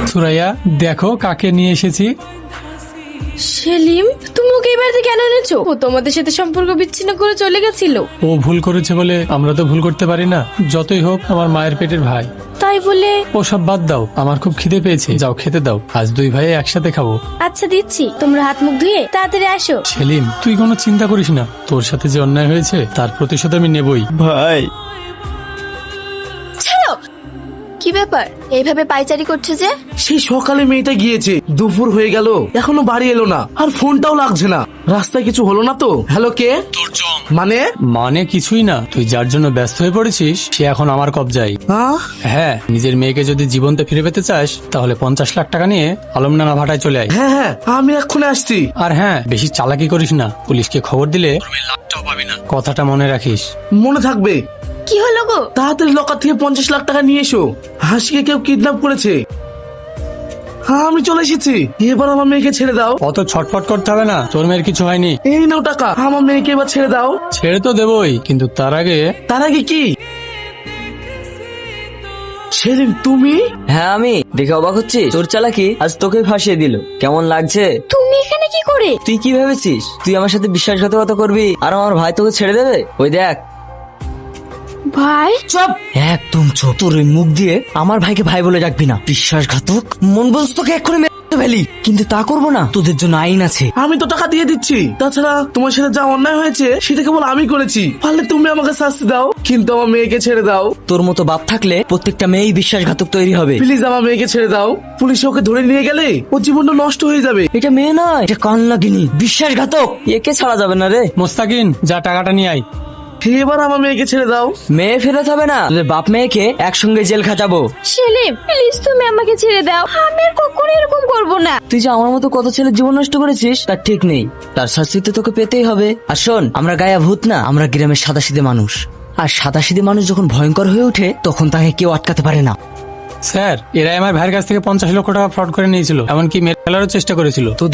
সুরাইয়া, দেখো কাকে নিয়ে এসেছি। সেলিম, তুমি ওকে এই বাড়িতে কেন এনেছো? ও তোমাদের সাথে সম্পর্ক বিচ্ছিন্ন করে চলে গেছিল। ও ভুল করেছে বলে আমরা তো ভুল করতে পারি না। যতই হোক আমার মায়ের পেটের ভাই। তাই বলে? ও সব বাদ দাও, আমার খুব খিদে পেয়েছে, যাও খেতে দাও। আজ দুই ভাই একসাথে খাবো। আচ্ছা দিচ্ছি, তোমরা হাত মুখ ধুয়ে তাড়াতাড়ি আসো। সেলিম, তুই কোনো চিন্তা করিস না, তোর সাথে যে অন্যায় হয়েছে তার প্রতিশোধ আমি নেবই। ভাই, ছাড়ো। কি ব্যাপার, এইভাবে পাইচারি করছো যে? সেই সকালে মেয়েটা গিয়েছে, দুপুর হয়ে গেল, এখনো বাড়ি এলো না, আর ফোনটাও লাগছে না। রাস্তায় কিছু হলো না তো? হ্যালো, কে? মানে কিছুই না, তুই যার জন্য ব্যস্ত হয়ে পড়েছিস সে এখন আমার কবজায়। হ্যাঁ, নিজের মেয়েকে যদি জীবনতে ফিরে পেতে চাস তাহলে 50 লাখ টাকা নিয়ে আলমডাঙ্গা ভাটায় চলে আয়। হ্যাঁ হ্যাঁ, আমি এক্ষুনি আসছি। আর হ্যাঁ, বেশি চালাকি করিস না, পুলিশকে খবর দিলে লাখটাও পাবি না, কথাটা মনে রাখিস। মনে থাকবে। কি হলো গো? তাড়াতাড়ি লকার থেকে 50 লাখ টাকা নিয়ে এসো। হাসিকে কেউ কিডন্যাপ করেছে। হ্যাঁ, আমি চলে এসেছি। এবার আমার মেয়েকে ছেড়ে দাও। অত ছটফট করতে হবে না, তোর মেয়ের কিছু হয়নি। এই নাও টাকা, আমার মেয়েকে এবার ছেড়ে দাও। ছেড়ে তো দেবই, কিন্তু তার আগে কি? সেলিম, তুমি? হ্যাঁ আমি। দেখে অবাক হচ্ছিস? তোর চালাকি আজ তোকে ফাঁসিয়ে দিল। কেমন লাগছে? তুমি এখানে কি করে? তুই কি ভেবেছিস তুই আমার সাথে বিশ্বাসঘাতকতা করবি আর আমার ভাই তোকে ছেড়ে দেবে? ওই দেখ। ভাই? চুপ, একদম চুপ। তোর ওই মুখ দিয়ে আমার ভাইকে ভাই বলে ডাকবি না, বিশ্বাসঘাতক। মন বলছ তোকে এক্ষুনি মেরে ফেলি, কিন্তু তা করবো না, তোদের জন্য আইন আছে। আমি তো টাকা দিয়ে দিচ্ছি। তাছাড়া তোমার সাথে যা অন্যায় হয়েছে সেটা কেবল আমি করেছি। পারলে তুমি আমাকে শাস্তি দাও, কিন্তু আমার মেয়েকে ছেড়ে দাও। তোর মতো বাপ থাকলে প্রত্যেকটা মেয়েই বিশ্বাসঘাতক তৈরি হবে। প্লিজ আমার মেয়েকে ছেড়ে দাও। পুলিশ ওকে ধরে নিয়ে গেলে ও জীবনটা নষ্ট হয়ে যাবে। এটা মেয়ে নয়, এটা কান্নাগিনী, বিশ্বাসঘাতক। একে ছাড়া যাবে না রে। মোস্তাকিন, যা টাকাটা নিয়ে আয়। এবার আমার মেয়েকে ছেড়ে দাও। মেয়ে ফেরত হবে না, তোদের বাপ মেয়েকে একসঙ্গে জেল খাটাবো। সেলিম, প্লিজ তুমি আমাকে ছেড়ে দাও, আমি আর কখনো এরকম করবো না। তুই যে আমার মতো কত ছেলের জীবন নষ্ট করেছিস তার ঠিক নেই, তার শাস্তি তো তোকে পেতেই হবে। আর শোন, আমরা গায়া ভূত না, আমরা গ্রামের সাদাসিধে মানুষ। আর সাদাসিধে মানুষ যখন ভয়ঙ্কর হয়ে ওঠে তখন তাকে কেউ আটকাতে পারে না। স্যার, এরা আমার ভাইয়ের কাছ থেকে 50 লক্ষ টাকা ফ্রড করে নিয়েছিল, এমনকি মেরে ফেলারও চেষ্টা করেছিল। তো